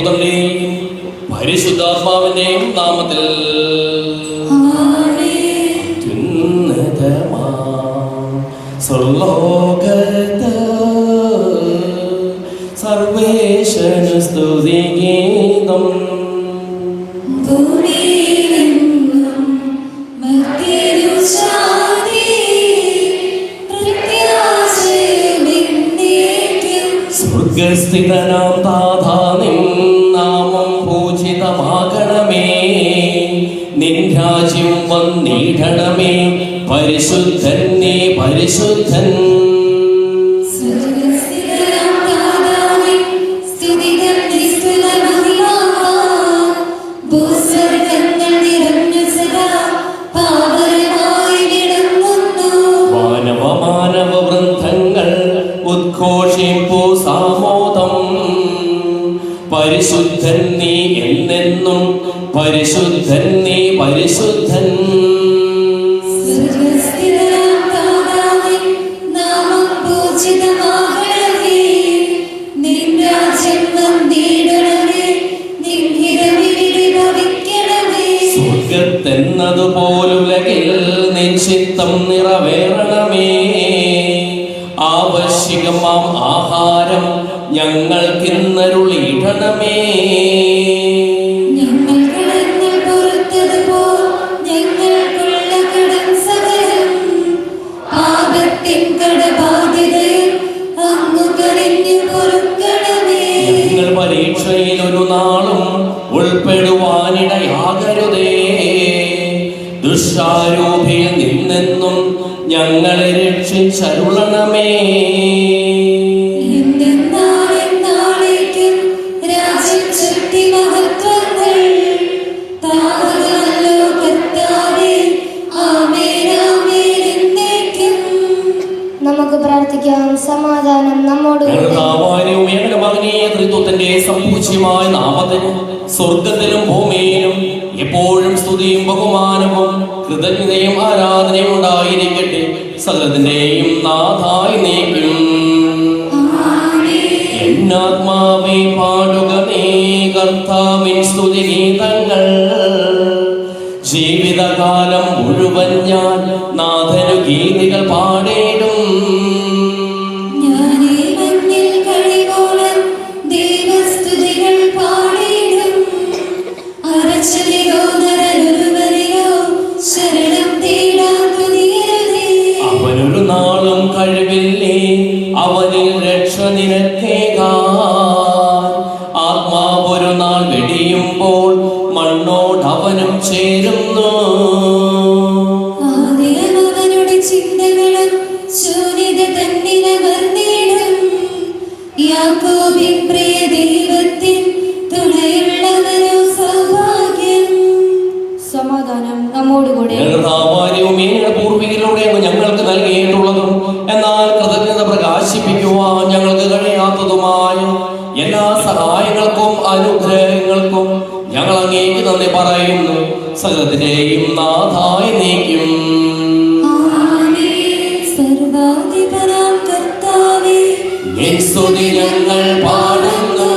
പുത്രന്റെയും പരിശുദ്ധാത്മാവിന്റെയും നാമത്തിൽ സർലോകത്ത് സർവേശന സ്തുതിഗീതം സ്വർഗസ്ഥിതനാം താഥാ നിൻ നാമം പൂജിതമാകണമേ, നിൻ രാജ്യം വന്നിടണമേ, പരിശുദ്ധൻ നീ പരിശുദ്ധൻ. മാനവ വൃന്ദങ്ങൾ ഉദ്ഘോഷിപ്പൂ സാമോദം, പരിശുദ്ധൻ നീ എന്നെന്നും, പരിശുദ്ധൻ നീ പരിശുദ്ധൻ. സ്വർഗത്തെന്നതുപോലുലകിൽ നിൻ ചിത്തം നിറവേറണമേ, ആവശ്യകമാം ആഹാരം ഞങ്ങൾക്കിന്നരുളിയിടണമേ. ഞങ്ങൾ പരീക്ഷയിൽ ഒരു നാളും ഉൾപ്പെടുവാനിടയാകരുതേ, ദുഷ്ടാരൂപിയിൽ നിന്നെന്നും ഞങ്ങളെ രക്ഷിച്ചരുളണമേ. നമുക്ക് പ്രാർത്ഥിക്കാം. സമാധാനം നമ്മോട്. ത്രിത്വത്തിന്റെ സമ്പൂജ്യമായ നാമത്തിന് സ്വർഗത്തിലും ഭൂമിയിലും എപ്പോഴും സ്തുതിയും ബഹുമാനവും കൃതജ്ഞതയും ആരാധനയും ഉണ്ടായിരിക്കട്ടെ, സകലത്തിന്റെയും നാഥായി നീക്കും. എന്നാത്മാവേ പാടുക നീ കർത്താവിൻ സ്തുതിഗീതങ്ങൾ, ജീവിതകാലം മുഴുവൻ ഞാൻ നാഥനു ഗീതികൾ പാടിയിടും. അവനൊരു നാളും കഴിവില്ലേ, അവനിൽ രക്ഷ നിനക്കേകാൻ. ആത്മാവൊരു നാൾ വെടിയുമ്പോൾ മണ്ണോടവനും ചേരുന്നു. സമാധാനം നമ്മോടുകൂടെ. പൂർവികയിലൂടെയാണ് ഞങ്ങൾക്ക് നൽകിയിട്ടുള്ളതും എന്നാൽ കൃതജ്ഞത പ്രകാശിപ്പിക്കുവാൻ ഞങ്ങൾക്ക് കഴിയാത്തതുമായ എല്ലാ സഹായങ്ങൾക്കും അനുഗ്രഹങ്ങൾക്കും ഞങ്ങൾ അങ്ങേക്ക് നന്ദി പറയുന്നു, സകലത്തിന്റെയും നാഥായി നീക്കും. സ്തുതി ഞങ്ങൾ പാടുന്നു,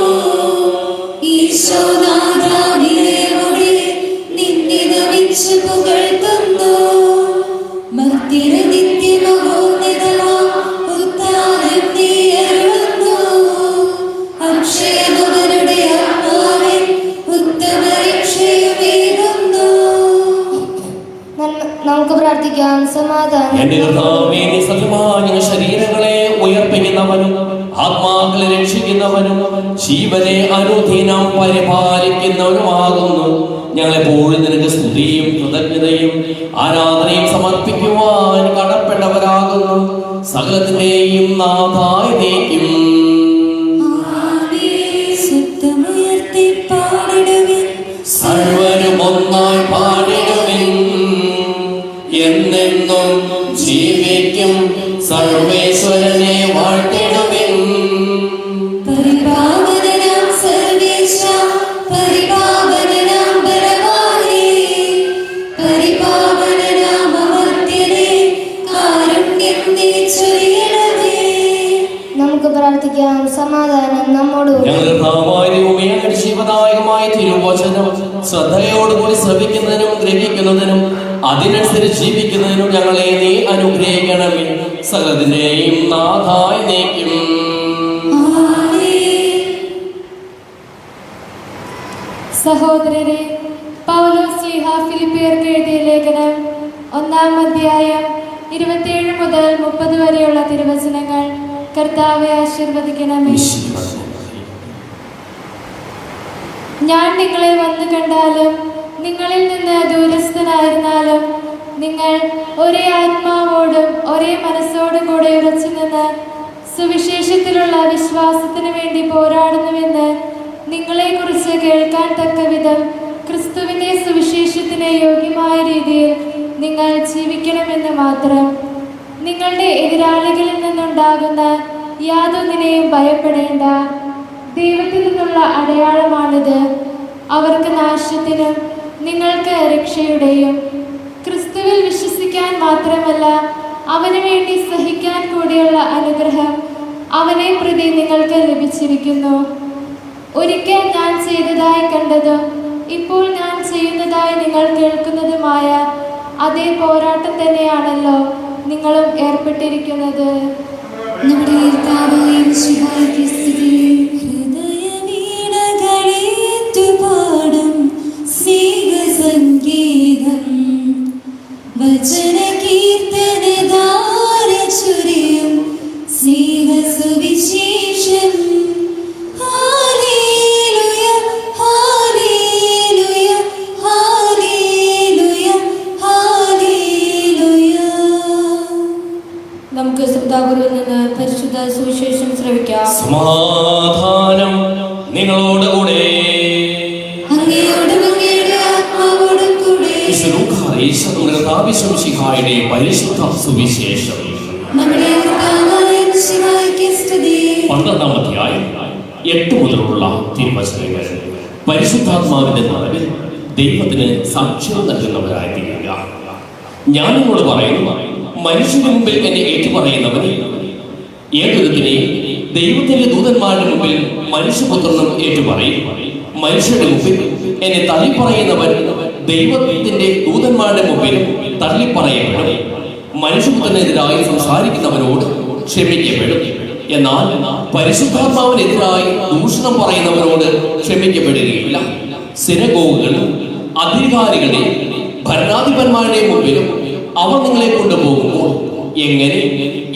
നമുക്ക് പ്രാർത്ഥിക്കാം. സമാധാനം. എന്റെ കർത്താവേ, നീ സത്യമായ ശരീരങ്ങളെ ഉയർപ്പിക്കുന്നവനും ആത്മാക്കളെ രക്ഷിക്കുന്നവനും ജീവനെ അനുദിനം പരിപാലിക്കുന്നവനുമാകുന്നു. ഞങ്ങളെപ്പോഴും നിനക്ക് സ്തുതിയും കൃതജ്ഞതയും ആരാധനയും സമർപ്പിക്കുവാൻ കടപ്പെട്ടവരാകുന്നു, സകലത്തിന്റെയും നാഥായി നീക്കും. സർവരും ഒന്നായി പാടിടുവിൻ, എന്നെന്നും ജീവിക്കും സർവേശ്വരനെ വാഴ്ത്തിടുവിൻ. നമുക്ക് പ്രാർത്ഥിക്കാം. സമാധാനം നമ്മോടുകൂടെ. ഞങ്ങളുടെ കർത്താവായ ദൈവമേ, അങ്ങയുടെ ജീവദായകമായ തിരുവചനം ശ്രദ്ധയോടുകൂടി ശ്രവിക്കുന്നതിനും ഗ്രഹിക്കുന്നതിനും അതിനനുസരിച്ച് ജീവിക്കുന്നതിനും ഞങ്ങളെ നീ അനുഗ്രഹിക്കണമേ. സകലതിന്റെയും നാഥായി നീക്കും. സഹോദരരെ, പൗലോസ് ശ്ലീഹ ഫിലിപ്പിയർക്ക് എഴുതിയ ലേഖനം 1-ാം അധ്യായം 27 മുതൽ 30 വരെയുള്ള തിരുവചനങ്ങൾ കർത്താവെ ആശീർവദിക്കണമേ. ഞാൻ നിങ്ങളെ വന്നു കണ്ടാലും നിങ്ങളിൽ നിന്ന് ദൂരസ്ഥനായിരുന്നാലും നിങ്ങൾ ഒരേ ആത്മാവോടും ഒരേ മനസ്സോടും കൂടെ ഉറച്ചു നിന്ന് സുവിശേഷത്തിലുള്ള വിശ്വാസത്തിന് വേണ്ടി പോരാടുന്നുവെന്ന് നിങ്ങളെക്കുറിച്ച് കേൾക്കാൻ തക്ക വിധം ക്രിസ്തുവിൻ്റെ സുവിശേഷത്തിന് യോഗ്യമായ രീതിയിൽ നിങ്ങൾ ജീവിക്കണമെന്ന് മാത്രം. നിങ്ങളുടെ എതിരാളികളിൽ നിന്നുണ്ടാകുന്ന യാതൊന്നിനെയും ഭയപ്പെടേണ്ട. ദൈവത്തിൽ നിന്നുള്ള അടയാളമാണിത്. അവർക്ക് നാശത്തിനും നിങ്ങൾക്ക് രക്ഷയുടെയും. ക്രിസ്തുവിൽ വിശ്വസിക്കാൻ മാത്രമല്ല, അവന് വേണ്ടി സഹിക്കാൻ കൂടിയുള്ള അനുഗ്രഹം അവനെ പ്രതി നിങ്ങൾക്ക് ലഭിച്ചിരിക്കുന്നു. ഒരിക്കൽ ഞാൻ ചെയ്തതായി കണ്ടതും ഇപ്പോൾ ഞാൻ ചെയ്യുന്നതായി നിങ്ങൾ കേൾക്കുന്നതുമായ അതേ പോരാട്ടം തന്നെയാണല്ലോ നിങ്ങളും ഏർപ്പെട്ടിരിക്കുന്നത്. നമ്മുടെ കർത്താവായ മിശിഹായ്ക്ക് സ്തുതി. ഹൃദയവീണകളേറ്റുപാടും സ്നേഹസംഗീതം വചനകീർത്തനധാരചുരിയും സ്നേഹസുവിശേഷം. നമുക്ക് ശ്രദ്ധാപൂർവ്വം നിന്ന് പരിശുദ്ധ സുവിശേഷം ശ്രവിക്കാം. സമാധാനം നിങ്ങളോടുകൂടെ. പരിശുദ്ധ സുവിശേഷം 12-ാം അധ്യായം 8 മുതലുള്ള തിരുവചനങ്ങൾ. പരിശുദ്ധാത്മാവിന്റെ നിറവിൽ ദൈവത്തിന് സാക്ഷ്യം നൽകുന്നവരായിരിക്കുക. ഞാൻ നിങ്ങളോട് പറയുന്നു, മനുഷ്യന് മുമ്പിൽ എന്നെ ഏറ്റുപറയുന്നവനെ ഏതൊരുത്തിനെയും ദൈവത്തിന്റെ ദൂതന്മാരുടെ മുമ്പിൽ മനുഷ്യപുത്രനും ഏറ്റുപറയും. മനുഷ്യരുടെ മുമ്പിൽ എന്നെ തള്ളിപ്പറയുന്നവൻ ദൈവത്തിന്റെ ദൂതന്മാരുടെ മുമ്പിൽ തള്ളിപ്പറയപ്പെടും. മനുഷ്യപുത്രനെതിരായി സംസാരിക്കുന്നവനോട് ക്ഷമിക്കപ്പെടും. എന്നാൽ പരിശുദ്ധാത്മാവിനെതിരായി ദൂഷണം പറയുന്നവനോട് ക്ഷമിക്കപ്പെടുകയില്ല. സിനഗോഗുകളും അധികാരികളുടെയും ഭരണാധിപന്മാരുടെയും മുമ്പിലും അവർ നിങ്ങളെ കൊണ്ടുപോകുമ്പോൾ എങ്ങനെ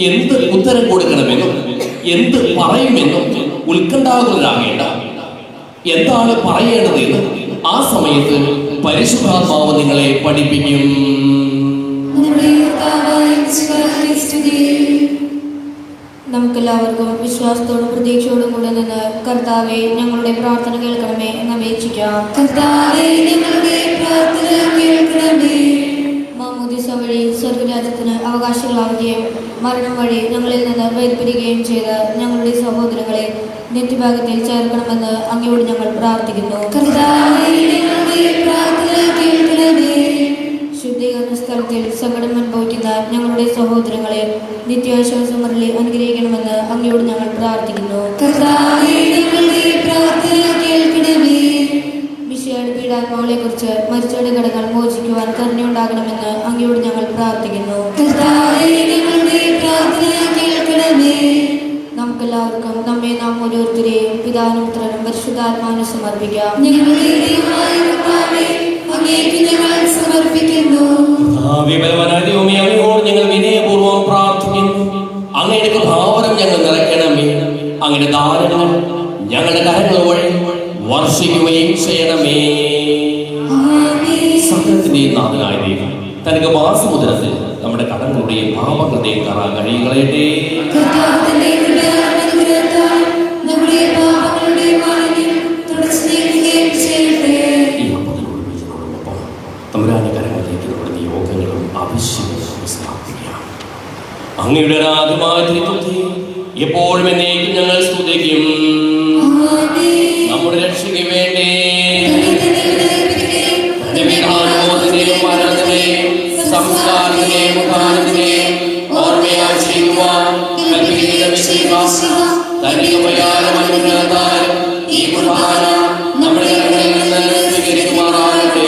എന്ത് ഉത്തരം കൊടുക്കണമെന്നും എന്ത് പറയുമെന്നും ഉത്കണ്ഠാകുലരാകേണ്ട. എന്താണ് പറയേണ്ടതെന്ന് ആ സമയത്ത് പരിശുദ്ധാത്മാവ് നിങ്ങളെ പഠിപ്പിക്കും. നമുക്കെല്ലാവർക്കും വിശ്വാസത്തോടും പ്രതീക്ഷയോടും കൂടെ നിന്ന് കർത്താവെ ഞങ്ങളുടെ പ്രാർത്ഥന കേൾക്കണമേ എന്ന് അപേക്ഷിക്കാം. കർത്താവേ, ഞങ്ങളുടെ പ്രാർത്ഥന കേൾക്കണമേ. മാമോദിസ വഴി സ്വർഗരാജ്യത്തിന് അവകാശികളാവുകയും മരണം വഴി ഞങ്ങളിൽ നിന്ന് വേർപിരിയുകയും ചെയ്ത ഞങ്ങളുടെ സഹോദരങ്ങളെ നിത്യഭാഗത്തിൽ ചേർക്കണമെന്ന് അങ്ങയോട് ഞങ്ങൾ പ്രാർത്ഥിക്കുന്നു. കർത്താവേ, ഞങ്ങളുടെ പ്രാർത്ഥന കേൾക്കണമേ. ശുദ്ധീകരണ സ്ഥലത്തിൽ സങ്കടം അനുഭവിക്കുന്ന ഞങ്ങളുടെ സഹോദരങ്ങളെ നിത്യാശ്വാസം മുരളി അനുഗ്രഹിക്കണമെന്ന് അങ്ങയോട് ഞങ്ങൾ പ്രാർത്ഥിക്കുന്നു. കർത്താവേ, ഞങ്ങളുടെ പ്രാർത്ഥന കേൾക്കണമേ. മിശിഹായുടെ പീഡാത്മാക്കളെ കുറിച്ച് മരിച്ചവരുടെ കടങ്ങൾ മോചിക്കുവാൻ കരുണയുണ്ടാകണമെന്ന് അങ്ങയോട് ഞങ്ങൾ പ്രാർത്ഥിക്കുന്നു. കർത്താവേ, ഞങ്ങളുടെ പ്രാർത്ഥന കേൾക്കണമേ. നമുക്കെല്ലാവർക്കും നമ്മെ നാം ഓരോരുത്തരെയും പിതാവിനും പുത്രനും പരിശുദ്ധാത്മാവിനും സമർപ്പിക്കാം. ഞങ്ങളുടെ ദൈവമായ കർത്താവേ, അങ്ങേക്ക് ഞങ്ങൾ സമർപ്പിക്കുന്നു. അങ്ങയോട് ഞങ്ങൾ വിനയപൂർവ്വം പ്രാർത്ഥിക്കുന്നു. അങ്ങയുടെ കൃപാവരം ഞങ്ങൾ നിറയ്ക്കണമേ. അങ്ങയുടെ ദാനങ്ങൾ ഞങ്ങളുടെ കരങ്ങൾ വഴി വർഷിക്കുകയും ചെയ്യണമേ. സകലത്തിന്റെയും നാഥനായ ദൈവം തനിക്ക് മാസമുദ്രത്തിൽ നമ്മുടെ കടങ്ങളുടെയും പാപങ്ങളുടെയും കറ കഴിയുകളയട്ടെ. കർത്താവിന്റെ കൃപയാൽ നമ്മുടെ പാപങ്ങളുടെ മാലിന്യം തുടച്ചു നീക്കുകയും ചെയ്യട്ടെ. ഈ അപ്പത്തിനോട് ബീജനോടൊപ്പം തമ്പുരാന്റെ കരങ്ങളിലേക്ക് നമ്മുടെ നിയോഗങ്ങളും ആവശ്യങ്ങളും സമർപ്പിക്കാം. അങ്ങയുടെ രാജമായ ത്രിത്വത്തെ എപ്പോഴും എന്നേക്കും ഞങ്ങൾ സ്തുതിക്കും. നമ്മുടെ രക്ഷയ്ക്ക് വേണ്ടി സംസ്കാരത്തിനെയും ഉദാഹരണത്തിനെയും ഓർമ്മയായി ചെയ്യുവാൻ കൽപ്പിക്കുന്ന വിശ്വാസം കന്യകമറിയാലും അനുഗ്രഹത്താലും ഈ കുർബാന നമ്മുടെ കരങ്ങളിൽ നിന്ന് സ്വീകരിക്കുമാറാകട്ടെ.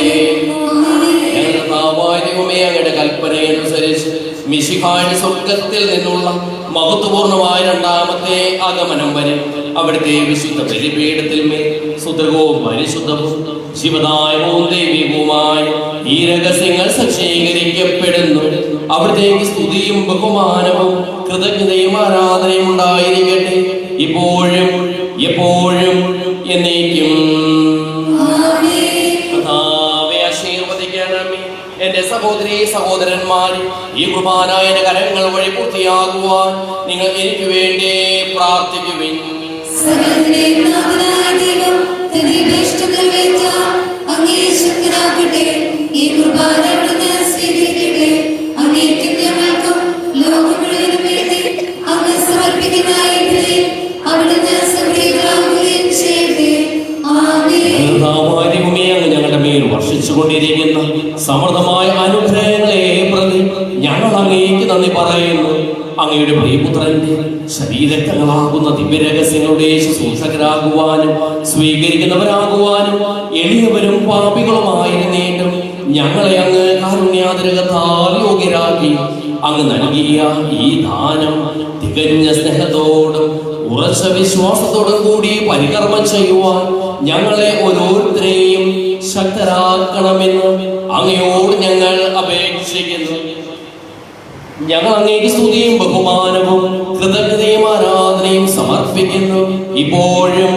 ഞങ്ങളുടെ താവാര്യവുമേ അങ്ങയുടെ കൽപ്പനയനുസരിച്ച് മിശിഹായുടെ സ്വർഗത്തിൽ നിന്നുള്ള മഹത്വപൂർണമായ രണ്ടാമത്തെ ആഗമനം വരെ അവിടുത്തെ വിശുദ്ധ ബലിപീഠത്തിൽ മേൽ സുദൃഢവും പരിശുദ്ധവും ശിവദായകവും ദൈവികവുമായ ഈ രഹസ്യങ്ങൾ സജ്ജീകരിക്കപ്പെടുന്നു. അവിടുത്തേക്ക് സ്തുതിയും ബഹുമാനവും കൃതജ്ഞതയും ആരാധനയും ഉണ്ടായിരിക്കട്ടെ, ഇപ്പോഴും എപ്പോഴും എന്നേക്കും. എന്റെ സഹോദരീ സഹോദരന്മാരെ, ഈ കുർബാന എന്റെ കരങ്ങൾ വഴി പൂർത്തിയാകുവാൻ നിങ്ങൾ എനിക്ക് വേണ്ടി പ്രാർത്ഥിക്കുവിൻ. ഈ കുർബാന സ്വീകരിക്കട്ടെ. അങ്ങേക്കും ഞങ്ങൾക്കും ലോകം മുഴുവനും വേണ്ടി അങ്ങ് സമർപ്പിക്കുന്ന അവിടുന്ന് സംപ്രീതരാകുകയും ചെയ്യട്ടെ. ഞങ്ങളുടെ മേൽ വർഷിച്ചുകൊണ്ടിരിക്കുന്ന സമൃദ്ധമായ അനുഗ്രഹങ്ങളെ പ്രതി ഞങ്ങൾ അങ്ങേക്ക് നന്ദി പറയുന്നു. അങ്ങയുടെ പ്രിയപുത്രന്റെ ശരീരങ്ങളാകുന്ന ദിവ്യരഹസ്യങ്ങളുടെ ശുശ്രൂഷകരാകുവാനും സ്വീകരിക്കുന്നവരാകുവാനും എളിയവരും പാപികളുമായിരുന്നേറ്റും ഞങ്ങളെ അങ്ങ് കാരുണ്യാതിരകത്താൽ യോഗ്യരാക്കി അങ്ങ് നൽകിയ ഈ ദാനം തികഞ്ഞ സ്നേഹത്തോടും ഉറച്ച വിശ്വാസത്തോടും കൂടി പരികർമ്മം ചെയ്യുവാൻ ഞങ്ങളെ ഓരോരുത്തരെയും ശക്തരാക്കണമെന്ന് അങ്ങയോട് ഞങ്ങൾ അപേക്ഷിക്കുന്നു. ഞങ്ങൾ അങ്ങേക്ക് സ്തുതിയും ബഹുമാനവും കൃതജ്ഞതയും ആരാധനയും സമർപ്പിക്കുന്നു, ഇപ്പോഴും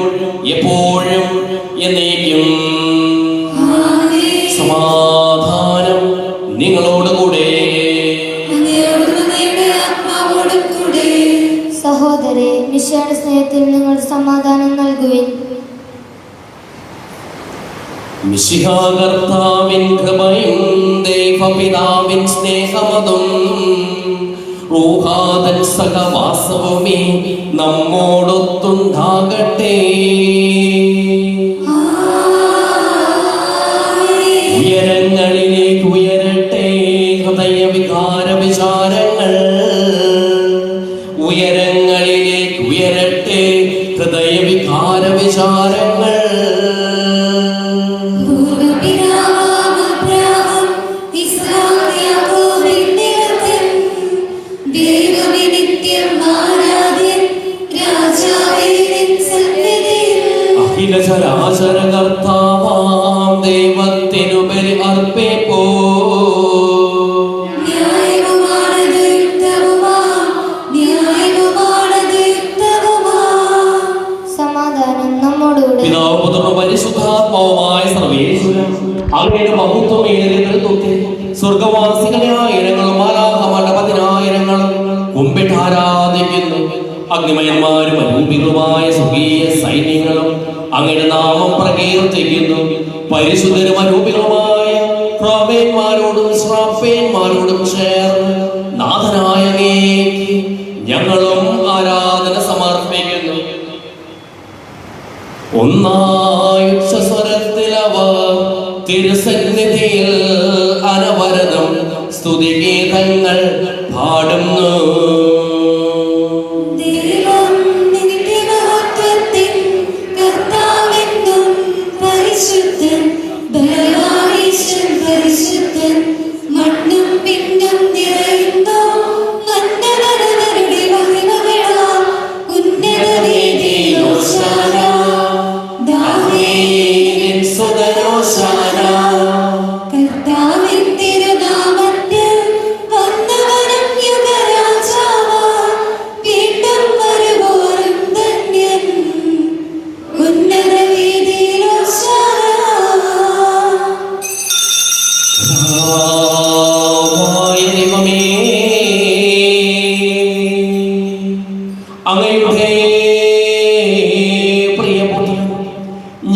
എപ്പോഴും എന്നേക്കും. സമാധാനം നിങ്ങളോടുകൂടെ. സഹോദരരെ, മിശിഹായുടെ സ്നേഹത്തിൽ നിങ്ങൾ സമാധാനം നൽകുവിൻ. മിശിഹാ കർത്താവിൻ കൃപയും ദൈവപിതാവിൻ സ്നേഹമതും റൂഹാതൻ സഹവാസവുമേ നമ്മോടൊത്തുണ്ടാകട്ടെ. ഉയരങ്ങളിലേക്ക് ഉയരട്ടെ ഹൃദയവികാര വിചാരങ്ങൾ, ഉയരങ്ങളിലേക്ക് ഉയരട്ടെ ഹൃദയവികാര വിചാരങ്ങൾ. അഖിലചരാചര കർത്താവാം ദൈവത്തിനു ബലി അർപ്പിപ്പോ. സമാധാനം നമ്മോടുകൂടെ. പിതാവ് പുത്രനും പരിശുദ്ധാത്മാവുമായ സർവേശ്വരൻ അങ്ങയുടെ മഹത്വമേറിയ നേതൃത്വത്തിൽ സ്വർഗവാസികളെ ആയിരങ്ങളും മാലാഖമാരുടെ പതിനായിരങ്ങളും കുമ്പിട്ട് ആരാധിക്കുന്നു. അഗ്നിമയന്മാരും അരൂപികളുമായ സ്വർഗീയ സൈന്യങ്ങളും അങ്ങയുടെ നാമം പ്രകീർത്തിക്കുന്നു. പരിശുദ്ധരും അരൂപികളുമായ പ്രവീന്മാരോടും ശ്രാപ്പേന്മാരോടും ചേർന്ന് നാഥനായ അങ്ങേക്ക് ഞങ്ങളും ആരാധന സമർപ്പിക്കുന്നു. ഒന്നായ സ്വരത്തിൽ അവർ തിരുസന്നിധിയിൽ അനവരതം സ്തുതിഗീതങ്ങൾ പാടുന്നു. അങ്ങയുടെ പ്രിയപുത്രൻ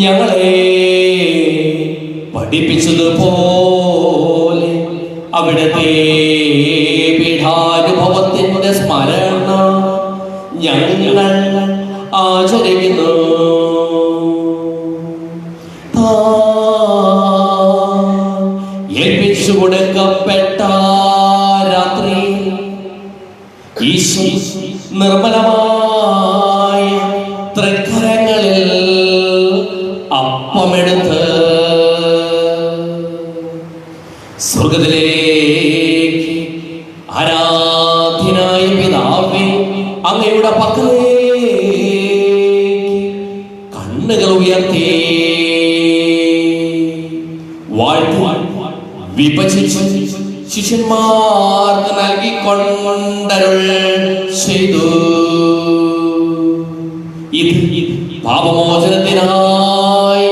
ഞങ്ങളെ പഠിപ്പിച്ചതുപോലെ അവിടുത്തെ പീഠാനുഭവത്തിന്റെ സ്മരണ ഞങ്ങൾ ആചരിക്കുന്നു. ഏൽപ്പിച്ചു കൊടുക്കപ്പെട്ട രാത്രി ഈശോ നിർമ്മലമായ തൃക്കരങ്ങളിൽ അപ്പമെടുത്ത് സ്വർഗത്തിലേക്ക് ആരാധ്യനായ പിതാവേ അങ്ങയുടെ പക്കലേക്ക് കണ്ണുകൾ ഉയർത്തി വാഴ്ത്തി വിഭജിച്ച് ശിഷ്യന്മാർക്ക് നൽകിക്കൊണ്ടരുൾ ചെയ്തു. ഇത് പാപമോചനത്തിനായി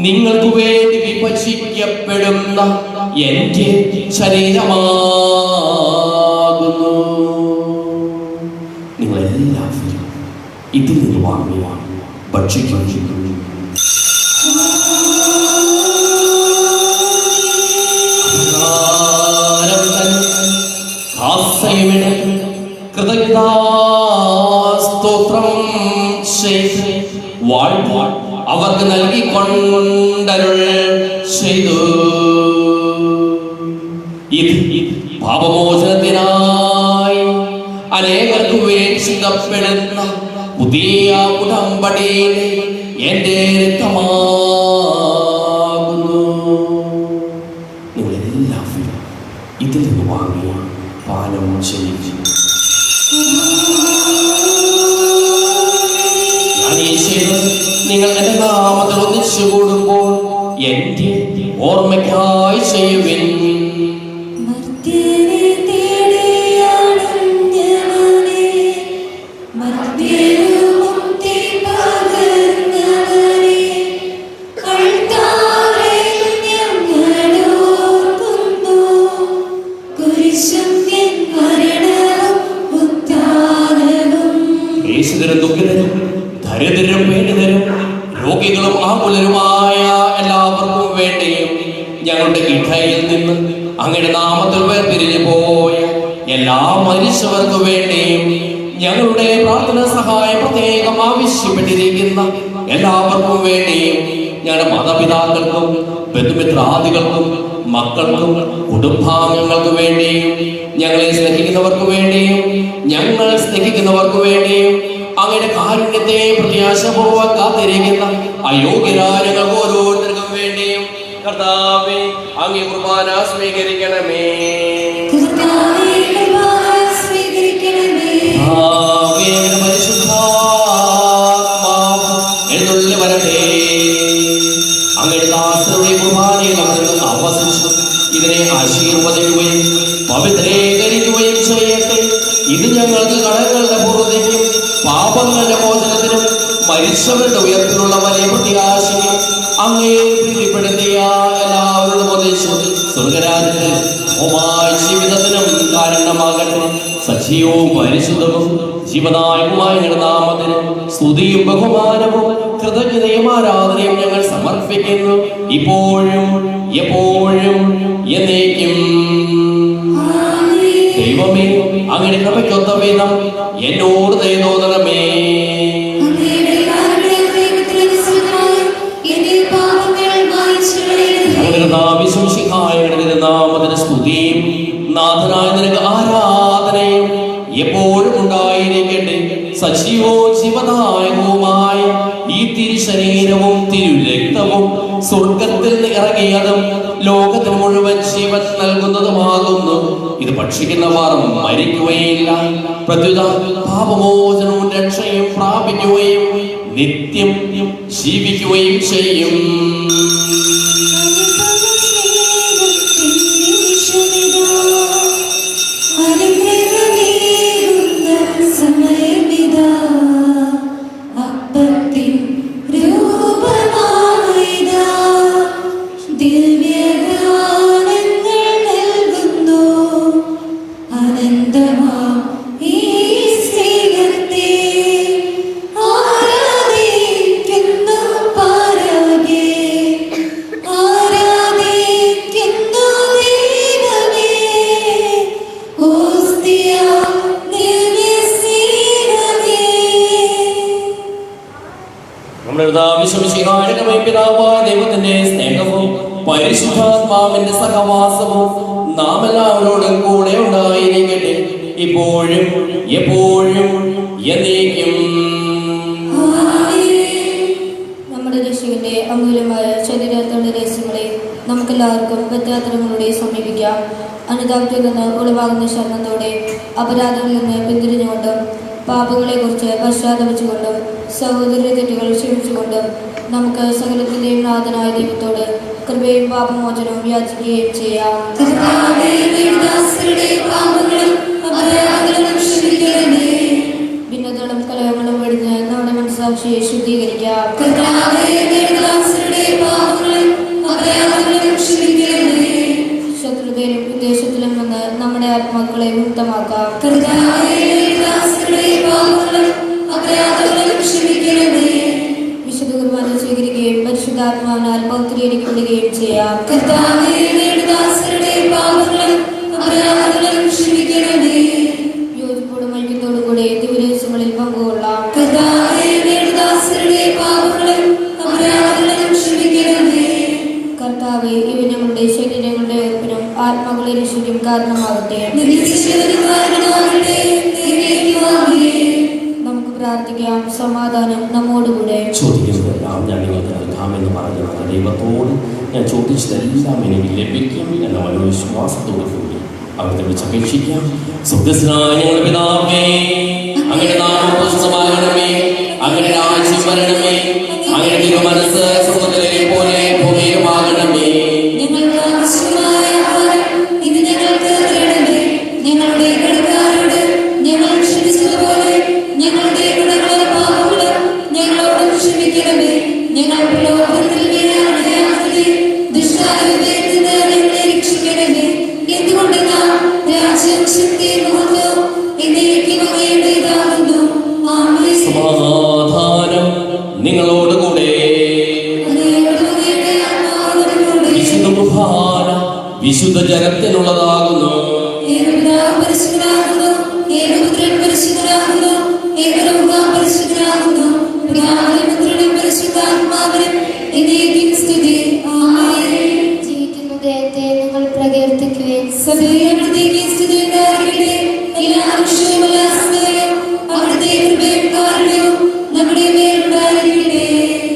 നിങ്ങൾക്ക് വേണ്ടി വിഭജിക്കപ്പെടുന്ന എന്റെ ശരീരമാകുന്നു. നിങ്ങളെല്ലാവരും ഇതിൽ നിന്ന് വാങ്ങുവാൻ ഭക്ഷിക്കുന്നു. കൃതജ്ഞതാസ്തോത്രം ചെയ്ത് വാഴ്ത്തി അവർക്ക് നൽകിക്കൊണ്ടരുൾ ചെയ്തു. ഇത് പാപമോചനത്തിനായി അനേകർക്ക് വേണ്ടി ചിന്തപ്പെടുന്ന പുതിയ ഉടമ്പടിയിലെ എന്റെ രക്തമാകുന്നു. നിങ്ങളെല്ലാവരും ഇതിൽ നിന്ന് വാങ്ങിയ പാനം ചെയ്യിച്ചു. നിങ്ങൾ എന്റെ നാമത്തിൽ ഒന്നിച്ചു കൂടുമ്പോൾ എന്റെ ഓർമ്മയ്ക്കായി ചെയ്യുവിൻ. ദുഃഖിതരും ദരിദ്രരും പീഡിതരും രോഗികളും ആകുലരുമായ എല്ലാവർക്കും വേണ്ടിയും ഞങ്ങളുടെ ഇടയിൽ നിന്ന് അങ്ങയുടെ നാമത്തിൽ വേർപിരിഞ്ഞു പോയ എല്ലാ മനുഷ്യർക്കു വേണ്ടിയും ഞങ്ങളുടെ പ്രാർത്ഥന സഹായം പ്രത്യേകം ആവശ്യപ്പെട്ടിരിക്കുന്ന എല്ലാവർക്കും വേണ്ടിയും ഞങ്ങളുടെ മാതാപിതാക്കൾക്കും ബന്ധുമിത്രാദികൾക്കും മക്കൾക്കും കുടുംബാംഗങ്ങൾക്ക് വേണ്ടിയും ഞങ്ങളെ സ്നേഹിക്കുന്നവർക്ക് വേണ്ടിയും ഞങ്ങൾ സ്നേഹിക്കുന്നവർക്ക് വേണ്ടിയും അങ്ങയുടെ കാരുണ്യത്തെ പ്രത്യാശപൂർവ്വം കാത്തിരിക്കുന്ന അയോഗ്യരായ ഞങ്ങൾക്ക് ഓരോരുത്തർക്കും വേണ്ടിയും കർത്താവേ അങ്ങേ കുർബാന സ്വീകരിക്കണമേ. എഴുന്നള്ളി വരട്ടെ. അങ്ങയുടെ ദാസരുടെ കുർബാനയിൽ അവിടുന്ന് ആവസിച്ചു ഇതിനെ ആശീർവദിക്കുകയും പവിത്രീകരിക്കുകയും ചെയ്യട്ടെ. ഇത് ഞങ്ങൾക്ക് കടങ്ങളുടെ പൂർവ്വതയ്ക്കും പാപങ്ങളുടെ മോചനത്തിനും മരിച്ചവരുടെ ഉയർത്തിനുള്ള വലിയ പ്രത്യാശയും അങ്ങേ പ്രീതിപ്പെടുത്തിയ എല്ലാവരോടും ഉപദേശിച്ചു സ്വർഗരാജ്യത്തിൽ ജീവിതത്തിനും കാരണമാകട്ടെ. സജീവവും പരിശുദ്ധവും ജീവനായകമായ നാമത്തിന് സ്തുതിയും ബഹുമാനവും കൃതജ്ഞതയും ആരാധനയും ഞങ്ങൾ സമർപ്പിക്കുന്നു ഇപ്പോഴും എപ്പോഴും എന്നേക്കും. ദൈവമേ അങ്ങയുടെ കൃപയ്ക്കൊത്ത വിധം എന്നോട് ദയ തോന്നണമേ. നാമത്തിന് സ്തുതിയും നാഥനായ നിനക്ക് ആരാധനയും എപ്പോഴും ഉണ്ടായിരിക്കട്ടെ. സജീവവും ജീവദായകവുമായ ഈ തിരുശരീരവും തിരുരക്തവും സ്വർഗത്തിൽ നിന്ന് ഇറങ്ങിയതും ലോകത്തിന് മുഴുവൻ ജീവൻ നൽകുന്നതുമാകുന്നു. ഇത് ഭക്ഷിക്കുന്നവർ മരിക്കുകയില്ല, പ്രത്യുത പാപമോചനവും രക്ഷയും പ്രാപിക്കുകയും നിത്യം ജീവിക്കുകയും ചെയ്യും. ദൈവത്തിന്റെ സ്നേഹവും പരിശുദ്ധാത്മാവിന്റെ സഹവാസവും നാം എല്ലാവരോടും കൂടെ ഉണ്ടായിരിക്കട്ടെ ഇപ്പോഴും എപ്പോഴും എന്നേക്കും. നമുക്കെല്ലാവർക്കും വ്യത്യാസങ്ങളുടെ സമീപിക്കാം. അനുതാപത്തിൽ നിന്ന് ഉളവാകുന്ന ശരണത്തോടെ അപരാധങ്ങളിൽ നിന്ന് പിന്തിരിഞ്ഞുകൊണ്ടും പാപങ്ങളെക്കുറിച്ച് പശ്ചാത്തപിച്ചുകൊണ്ടും സഹോദര തെറ്റുകൾ ക്ഷമിച്ചുകൊണ്ടും നമുക്ക് സകലത്തിൻ്റെയും നാഥനായ ദൈവത്തോട് കൃപയും പാപമോചനവും യാചിക്കുകയും ചെയ്യാം. ഭിന്നതകളും കലഹങ്ങളും വെടിഞ്ഞ് നമ്മുടെ മനസ്സാക്ഷിയെ ശുദ്ധീകരിക്കാം. ശത്രുതയിലും വിദ്വേഷത്തിലും നിന്ന് നമ്മുടെ ആത്മാക്കളെ മുക്തമാക്കാം. വിശുദ്ധ കുർബാന സ്വീകരിക്കുകയും പരിശുദ്ധാത്മാവിനാൽ പൗത്രീകരിക്കപ്പെടുകയും ചെയ്യാം. യോജിപ്പോടും ഐക്യത്തോടും കൂടെ ദിവസങ്ങളിൽ പങ്കുകൊള്ളാം. കർത്താവേ, ഇവ ഞങ്ങളുടെ ശരീരങ്ങളുടെ ഉയർപ്പിനും ആത്മാക്കളെ രക്ഷിക്കും കാരണമാകട്ടെ. നമുക്ക് പ്രാർത്ഥിക്കാം. സമാധാനം നമ്മോടുകൂടെ. ചോദിക്കുന്നതെല്ലാം ഞാൻ നിങ്ങൾക്ക് നൽകാമെന്ന് പറഞ്ഞു ദൈവത്തോട് ഞാൻ ചോദിച്ചതെല്ലാം എനിക്ക് ലഭിക്കും എന്ന മനോവിശ്വാസത്തോടു കൂടി അവിടുത്തെ വിളിച്ചപേക്ഷിക്കാം. സ്വർഗ്ഗസ്ഥനായ ഞങ്ങളുടെ പിതാവേ, അങ്ങയുടെ നാമം പൂജിതമാകണമേ, അങ്ങയുടെ രാജ്യം വരണമേ, അങ്ങയുടെ തിരുമനസ്സ് സ്വർഗ്ഗത്തിലെ പോലെ ഭൂമിയിലുമാകണമേ. ഞങ്ങൾക്ക് ആവശ്യമായ ആഹാരം ഇന്ന് ഞങ്ങൾക്ക് തരണമേ. ഞങ്ങളുടെ കടക്കാരോട് ഞങ്ങൾ ക്ഷമിച്ചതുപോലെ ഞങ്ങളുടെ കടങ്ങളും പാപങ്ങളും ഞങ്ങളോട് ക്ഷമിക്കണമേ. ഞങ്ങൾ പ്രലോഭനത്തിൽ വീഴാതെ ദുഷ്ടാരൂപത്തിൽ നിന്ന് ഞങ്ങളെ രക്ഷിക്കണമേ. എന്തുകൊണ്ടെന്നാൽ രാജ്യം, ശക്തി, മഹത്വം എന്നേക്കും അങ്ങയുടേതാകുന്നു. ആമേൻ. സമാധാനം നിങ്ങളോടുകൂടെ. വിശുദ്ധ കുർബാന വിശുദ്ധ ജനത്തിനുള്ളതാകുന്നു. ജീവിക്കുന്ന ദൈവത്തെ നിങ്ങൾ പ്രകീർത്തിക്കുകയും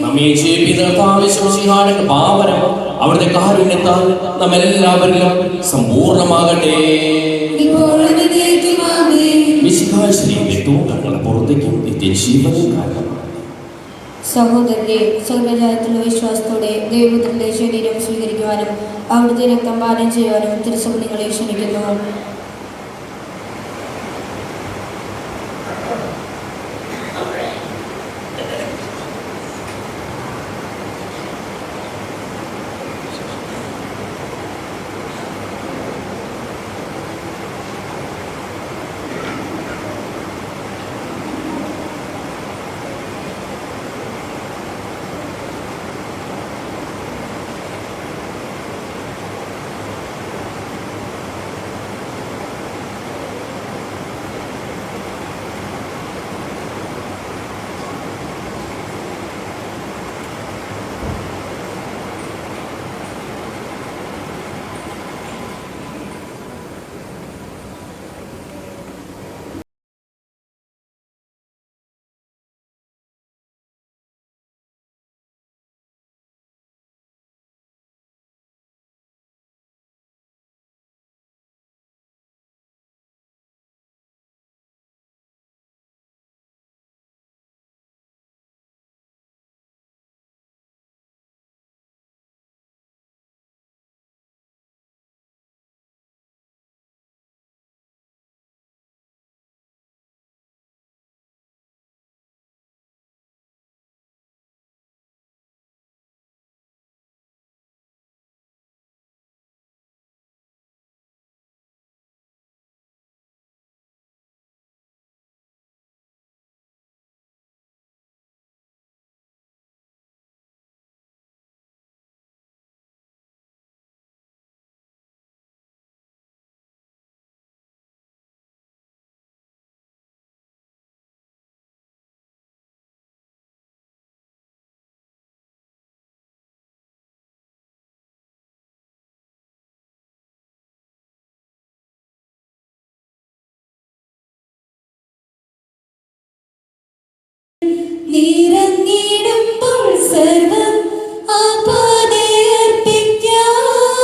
നമ്മെ ജീവിതത്താവിശ്വസിഹാടെ പാവനം അവിടുത്തെ കാരുണ്യത്താൽ നമ്മെല്ലാവരിലും സമ്പൂർണ്ണമാകട്ടെ. വിശുദ്ധാശ്രീയും തങ്ങളുടെ പുറത്തേക്കും നിത്യജീവനും കാരണമാണ്. സഹോദരരെ, സകലജാതത്തിലുള്ള വിശ്വാസത്തോടെ ദൈവത്തിന്റെ ശരീരം സ്വീകരിക്കുവാനും അവിടുത്തെ രക്തം പാനം ചെയ്യുവാനും തിരുസഭ നിങ്ങളെ ക്ഷണിക്കുന്നു. നിറഞ്ഞിടുമ്പോൾ സർവം ആപാദേ അർപ്പിക്കാം.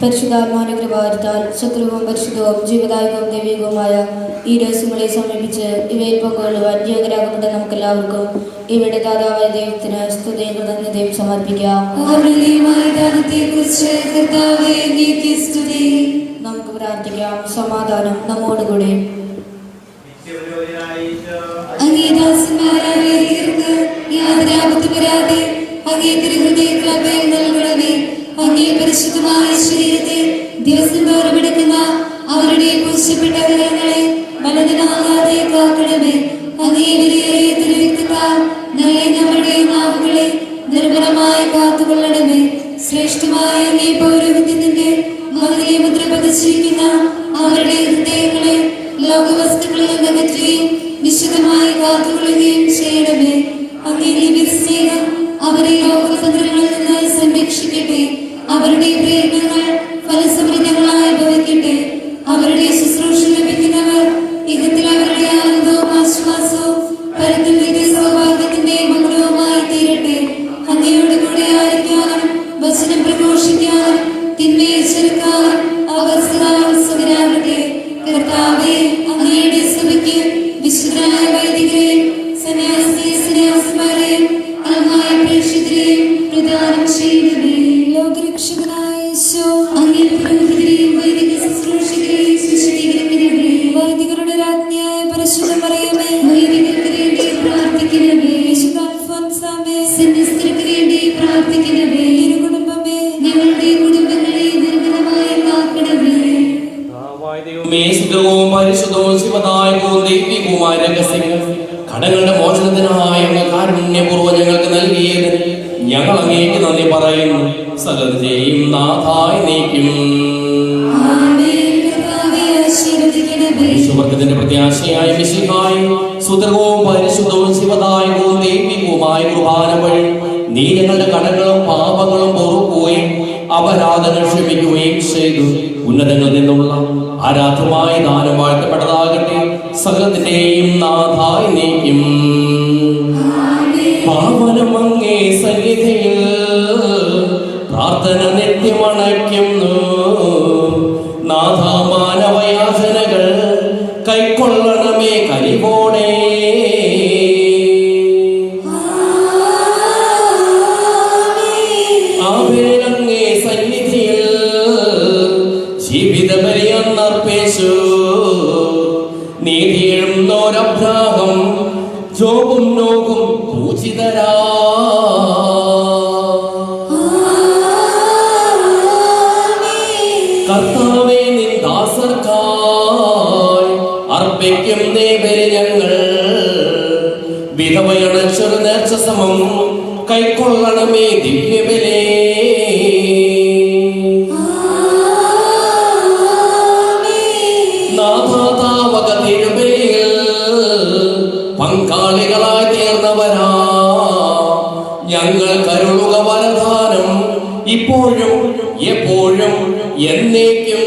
പരിശുദ്ധാത്മാനുഗ്രഹത്താൽ ശത്രുവും പരിശുദ്ധവും ജീവദായകവും ദൈവികവുമായ ഈ രഹസ്യങ്ങളെ സമീപിച്ച് ഇവയിൽ പങ്കുകൊള്ളുവാൻ യോഗ്യരാകപ്പെട്ട നമുക്കെല്ലാവർക്കും ഇവയുടെ ദാതാവായ ദൈവത്തിന് സ്തുതിയും കൃതജ്ഞതയും സമർപ്പിക്കാം. നമുക്ക് പ്രാർത്ഥിക്കാം. സമാധാനം നമ്മോടുകൂടെ. പരിശുദ്ധമായ ശരീരത്തെ ദിവസം തോറും എടുക്കുന്ന അവരുടെ പൂശപ്പെട്ട കരങ്ങളെ ബലഹീനമാകാതെ കാക്കണമേ. അങ്ങേ വിലയേറിയ തിരുരക്തത്താൽ നമ്മുടെ നാവുകളെ നിർമ്മലമായി കാത്തുകൊള്ളണമേ. ശ്രേഷ്ഠമായ അങ്ങേ പൗരോഹിത്യത്തിന്റെ മകനെ മുദ്ര പതിച്ചിരിക്കുന്ന അവരുടെ ഹൃദയങ്ങളെ ലോകവസ്തുക്കളിൽ നിന്നകറ്റുകയും വിശുദ്ധമായി കാത്തുകൊള്ളുകയും ചെയ്യണമേ. അങ്ങേ സ്നേഹം അവരെ ലോകതന്ത്രങ്ങളിൽ നിന്ന് സംരക്ഷിക്കട്ടെ. അവരുടെ പ്രയത്നങ്ങൾ ഫലസമൃദ്ധങ്ങളായി ഭവിക്കട്ടെ. അവരുടെ ശുശ്രൂഷ ലഭിക്കുന്നവർ ഇഹത്തിൽ അവരുടെ ആനന്ദവും ആശ്വാസവും പരത്തിന്റെ സൗഭാഗ്യത്തിന്റെ മംഗളവുമായി തീരട്ടെ. അങ്ങയോട് കൂടെ ആയിരിക്കാനും വചനം പ്രഘോഷിക്കാനും തിന്മയെ ചെറുക്കാനും അവർ സദാ ഉത്സുകരാകട്ടെ. കർത്താവേ, അങ്ങയുടെ സഭയ്ക്ക് വിശുദ്ധരായ വൈദികരെയും സന്യാസിമാരെയും അൽമായ പ്രേക്ഷിതരെയും പ്രദാനം ചെയ്യണമേ. ലോകരക്ഷകനായ യേശു, അങ്ങേ പുരോഹിതരെയും വൈദിക ശുശ്രൂഷകരെയും ശുശ്രൂഷിക്കണമേ. വൈദികരുടെ രാജ്ഞിയായ പരിശുദ്ധ മറിയമേ, വൈദികർക്ക് വേണ്ടി പ്രാർത്ഥിക്കണമേ. വിശുദ്ധ അൽഫോൻസാമേ, സന്യസ്തർക്ക് വേണ്ടി പ്രാർത്ഥിക്കണമേ. തിരുകുടുംബമേ, ഞങ്ങളുടെ കുടുംബങ്ങളെ നിർമ്മലമായി കാക്കണമേ. സുഖവും പരിശുദ്ധവും ശിവദായകവും ദൈവികവുമായ രഹസ്യങ്ങൾ കടങ്ങളുടെ മോചനത്തിനായ കാരുണ്യപൂർവ്വം ഞങ്ങൾക്ക് നൽകിയത് ഞങ്ങൾ അങ്ങേക്ക് നന്ദി പറയുന്നു. സകലത്തെയും നാഥായി നീക്കും. വിശ്വവർഗത്തിന്റെ പ്രത്യാശയായ മിശിഹായി സുദൃഢവും പരിശുദ്ധവും ശിവദായകവും ദൈവികവുമായ കുർബാന വഴി നീ ഞങ്ങളുടെ കടങ്ങളും പാപങ്ങളും പൊറുക്കുകയും അപരാധങ്ങൾ ക്ഷമിക്കുകയും ചെയ്തു. ഉന്നതങ്ങളിൽ നിന്നുള്ള ആരാധ്യമായ ദാനം വാഴ്ത്തപ്പെട്ടതാകട്ടെ. സകലത്തിന്റെയും നാഥായി നീക്കും. പാവനം അങ്ങേ സന്നിധിയിൽ പ്രാർത്ഥന നിത്യമണയ്ക്കുന്നു. നാഥ, മാനവയാചനകൾ കൈക്കൊള്ളണമേ കനിവോടെ. ആവേലങ്ങേ സന്നിധിയിൽ ജീവിത ബലിയർപ്പിച്ചു. നീതിയെഴുന്നോരബ്രാഹം ജോബും നോകും പൂജിതരാ. കർത്താവേ, നിൻ ദാസർക്കായി അർപ്പിക്കും ബലി ഞങ്ങൾ. വിധവയണച്ചൊരു നേർച്ച സമം കൈക്കൊള്ളണമേ ദിവ്യബലേ. നാഥാതാവക തിരുബലിയിൽ പങ്കാളികളായി തീർന്നവരാ ഞങ്ങൾ കരുളുക വരദാനം ഇപ്പോഴും എപ്പോഴും എന്നേക്കും.